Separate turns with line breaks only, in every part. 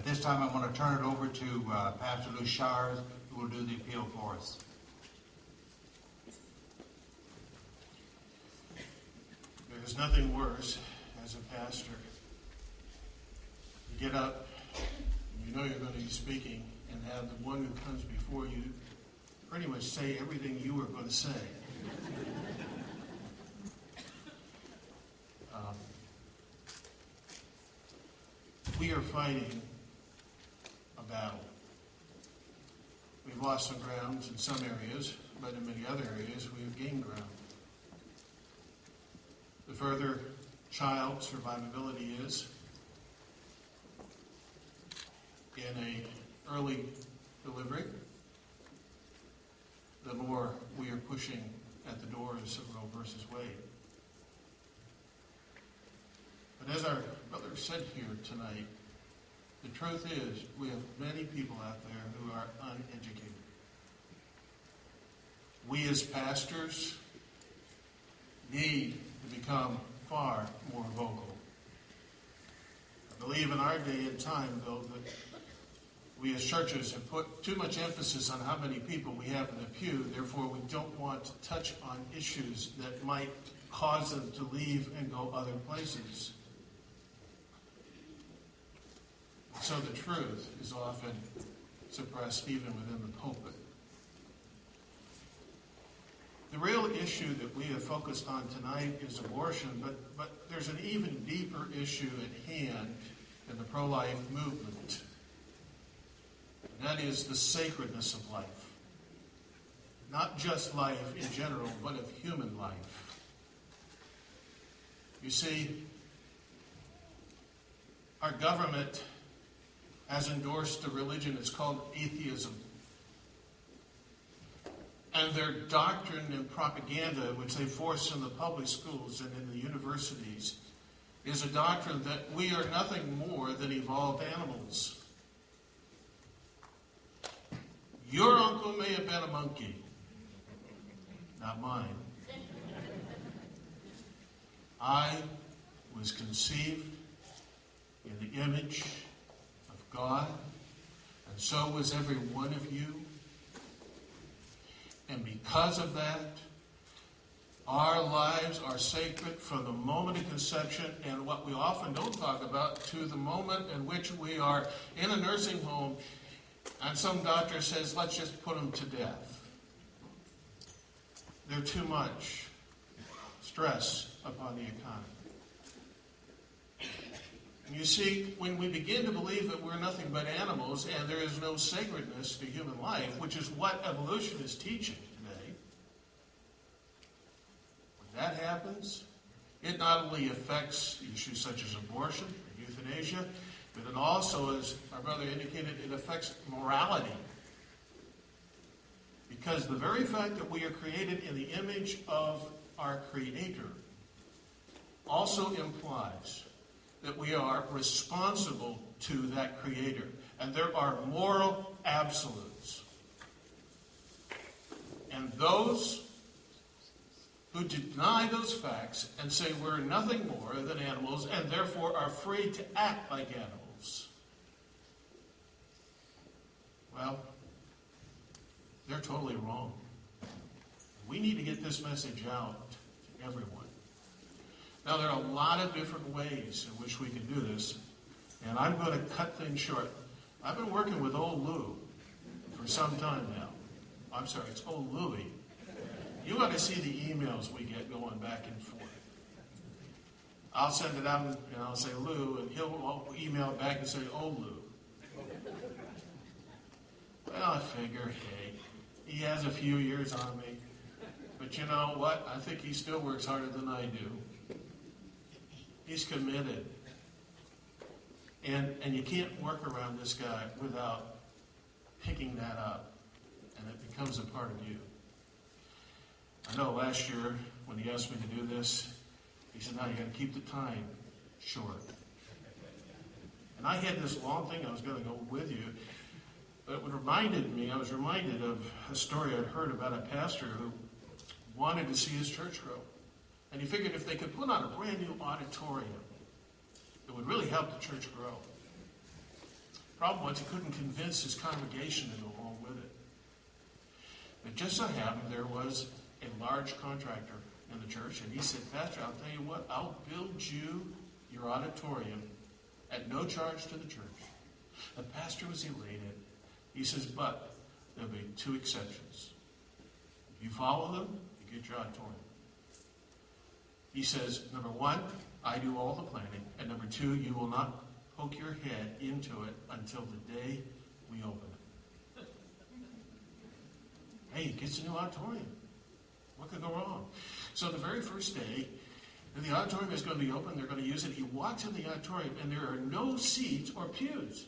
At this time, I want to turn it over to Pastor Lou Shires, who will do the appeal for us.
There's nothing worse as a pastor. You get up, you know you're going to be speaking, and have the one who comes before you pretty much say everything you were going to say. We are fighting a battle. We've lost some grounds in some areas, but in many other areas we have gained ground. The further child survivability is in an early delivery, the more we are pushing at the doors of Roe versus Wade. But as our brother said here tonight, the truth is we have many people out there who are uneducated. We as pastors need to become far more vocal. I believe in our day and time, though, that we as churches have put too much emphasis on how many people we have in the pew. Therefore, we don't want to touch on issues that might cause them to leave and go other places. So the truth is often suppressed even within the pulpit. The real issue that we have focused on tonight is abortion, but there's an even deeper issue at hand in the pro-life movement. And that is the sacredness of life. Not just life in general, but of human life. You see, our government has endorsed a religion. It's called atheism. And their doctrine and propaganda, which they force in the public schools and in the universities, is a doctrine that we are nothing more than evolved animals. Your uncle may have been a monkey, not mine. I was conceived in the image of God, and so was every one of you. And because of that, our lives are sacred from the moment of conception, and what we often don't talk about, to the moment in which we are in a nursing home and some doctor says, let's just put them to death. They're too much stress upon the economy. And you see, when we begin to believe that we're nothing but animals and there is no sacredness to human life, which is what evolution is teaching today, when that happens, it not only affects issues such as abortion and euthanasia, but it also, as our brother indicated, it affects morality. Because the very fact that we are created in the image of our Creator also implies that we are responsible to that Creator. And there are moral absolutes. And those who deny those facts and say we're nothing more than animals and therefore are free to act like animals, well, they're totally wrong. We need to get this message out to everyone. Now, there are a lot of different ways in which we can do this, and I'm going to cut things short. I've been working with old Lou for some time now. I'm sorry, it's old Louie. You ought to see the emails we get going back and forth. I'll send it out and I'll say Lou, and he'll email back and say, oh, Lou. Well, I figure, hey, he has a few years on me. But you know what? I think he still works harder than I do. He's committed. And you can't work around this guy without picking that up. And it becomes a part of you. I know last year when he asked me to do this, he said, now you got to keep the time short. And I had this long thing I was going to go with you. But it reminded me, I was reminded of a story I'd heard about a pastor who wanted to see his church grow. And he figured if they could put on a brand new auditorium, it would really help the church grow. Problem was he couldn't convince his congregation to go along with it. It just so happened there was a large contractor in the church, and he said, Pastor, I'll tell you what, I'll build you your auditorium at no charge to the church. The pastor was elated. He says, but there'll be 2 exceptions. If you follow them, you get your auditorium. He says, number 1, I do all the planning, and number 2, you will not poke your head into it until the day we open it. Hey, he gets a new auditorium. What could go wrong? So the very first day, and the auditorium is going to be open, they're going to use it. He walks in the auditorium, and there are no seats or pews.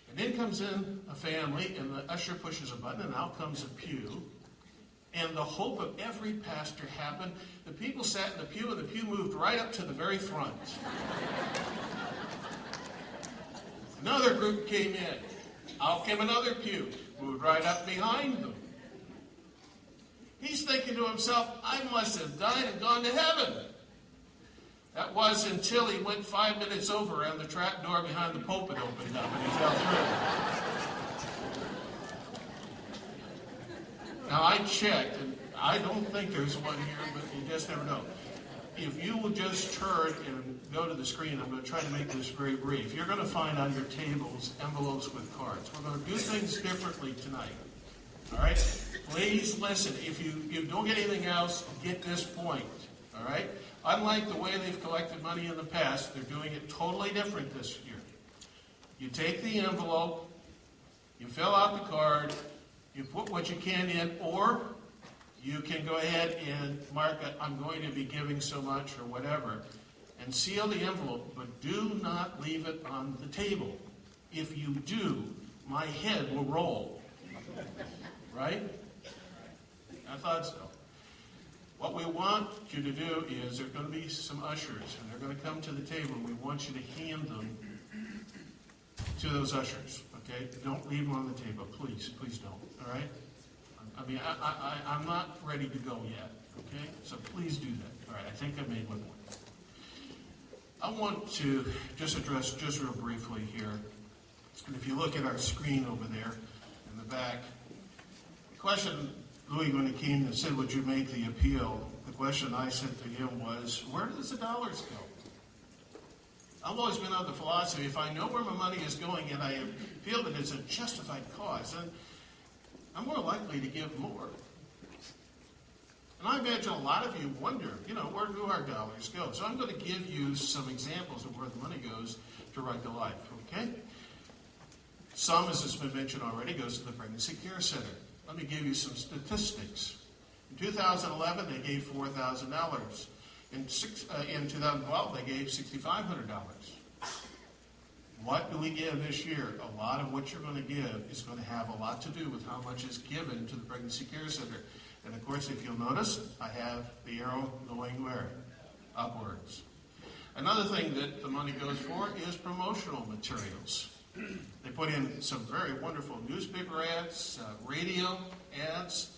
And then comes in a family, and the usher pushes a button, and out comes a pew. And the hope of every pastor happened. The people sat in the pew, and the pew moved right up to the very front. Another group came in. Out came another pew, moved right up behind them. He's thinking to himself, I must have died and gone to heaven. That was until he went 5 minutes over and the trap door behind the pulpit opened up and he fell through. Now I checked, and I don't think there's one here, but you just never know. If you will just turn and go to the screen, I'm going to try to make this very brief. You're going to find on your tables envelopes with cards. We're going to do things differently tonight. All right? Please listen. If you don't get anything else, get this point. All right? Unlike the way they've collected money in the past, they're doing it totally different this year. You take the envelope, you fill out the card, you put what you can in, or you can go ahead and mark it, I'm going to be giving so much or whatever, and seal the envelope, but do not leave it on the table. If you do, my head will roll. Right? I thought so. What we want you to do is there are going to be some ushers, and they're going to come to the table, and we want you to hand them to those ushers. Okay? Don't leave them on the table. Please don't. All right? I mean, I'm not ready to go yet. Okay? So please do that. All right, I think I made my point. I want to just address just real briefly here. And if you look at our screen over there in the back, the question, Louis, when he came and said, would you make the appeal? The question I said to him was, where does the dollars go? I've always been of the philosophy, if I know where my money is going and I feel that it's a justified cause, then I'm more likely to give more. And I imagine a lot of you wonder, where do our dollars go? So I'm going to give you some examples of where the money goes to Right to Life, okay? Some, as has been mentioned already, goes to the Pregnancy Care Center. Let me give you some statistics. In 2011, they gave $4,000. In 2012, they gave $6,500. What do we give this year? A lot of what you're going to give is going to have a lot to do with how much is given to the Pregnancy Care Center. And of course, if you'll notice, I have the arrow going where? Upwards. Another thing that the money goes for is promotional materials. They put in some very wonderful newspaper ads, radio ads,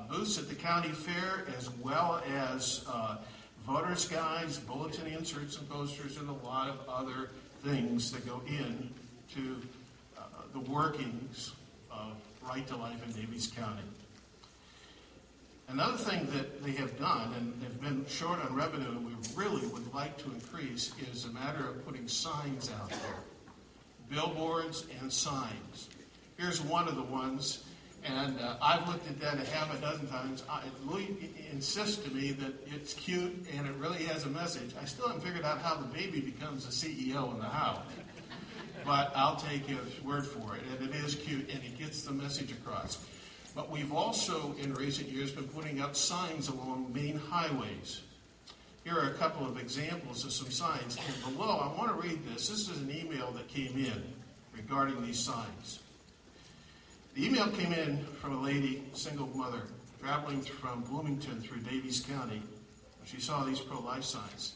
booths at the county fair, as well as voters' guides, bulletin inserts and posters, and a lot of other things that go in to the workings of Right to Life in Daviess County. Another thing that they have done, and they've been short on revenue, and we really would like to increase, is a matter of putting signs out there. Billboards and signs. Here's one of the ones, and I've looked at that a half a dozen times. Louis insists to me that it's cute and it really has a message. I still haven't figured out how the baby becomes a CEO in the house, but I'll take his word for it, and it is cute and it gets the message across. But we've also, in recent years, been putting up signs along main highways. Here are a couple of examples of some signs. And below, I want to read this. This is an email that came in regarding these signs. The email came in from a lady, single mother, traveling from Bloomington through Daviess County. She saw these pro-life signs.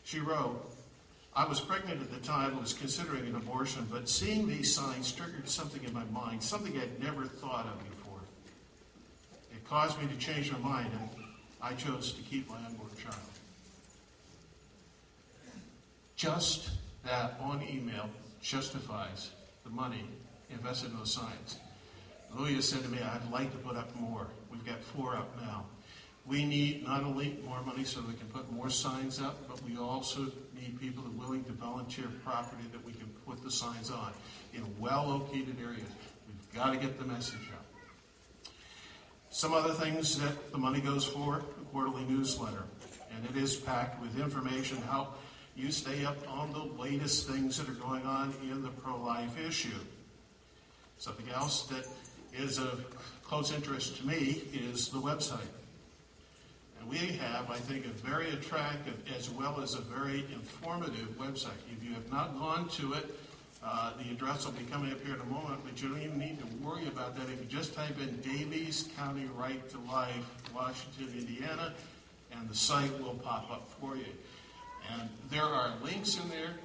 She wrote, I was pregnant at the time and was considering an abortion, but seeing these signs triggered something in my mind, something I'd never thought of before. It caused me to change my mind, and I chose to keep my unborn child. Just that one email justifies the money invested in those signs. Louis said to me, I'd like to put up more. We've got 4 up now. We need not only more money so we can put more signs up, but we also need people that are willing to volunteer property that we can put the signs on in well-located areas. We've got to get the message out. Some other things that the money goes for, the quarterly newsletter. And it is packed with information to help you stay up on the latest things that are going on in the pro-life issue. Something else that is of close interest to me is the website. And we have, I think, a very attractive as well as a very informative website. If you have not gone to it, the address will be coming up here in a moment, but you don't even need to worry about that. If you just type in Daviess County Right to Life, Washington, Indiana, and the site will pop up for you. And there are links in there.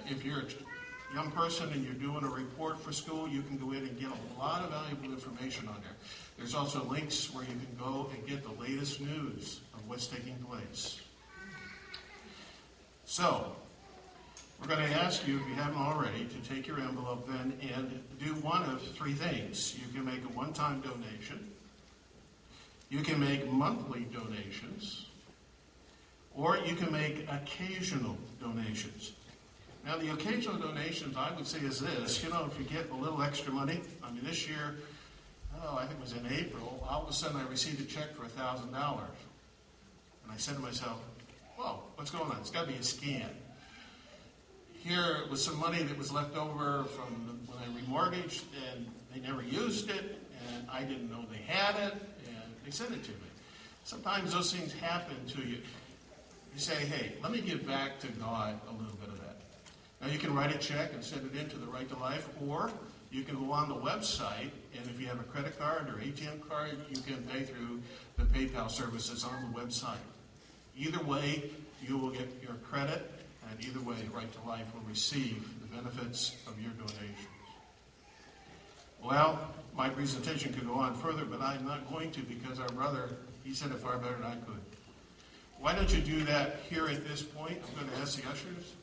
If you're a young person and you're doing a report for school, you can go in and get a lot of valuable information on there. There's also links where you can go and get the latest news of what's taking place. So, we're going to ask you, if you haven't already, to take your envelope then and do one of 3 things. You can make a one-time donation. You can make monthly donations. Or you can make occasional donations. Now, the occasional donations, I would say, is this. If you get a little extra money, this year, I think it was in April, all of a sudden I received a check for $1,000. And I said to myself, whoa, what's going on? It's got to be a scam. Here was some money that was left over from when I remortgaged, and they never used it, and I didn't know they had it, and they sent it to me. Sometimes those things happen to you. You say, hey, let me give back to God a little bit of that. Now, you can write a check and send it into the Right to Life, or you can go on the website, and if you have a credit card or ATM card, you can pay through the PayPal services on the website. Either way, you will get your credit, and either way, Right to Life will receive the benefits of your donations. Well, my presentation could go on further, but I'm not going to, because our brother, he said it far better than I could. Why don't you do that here at this point? I'm going to ask the ushers.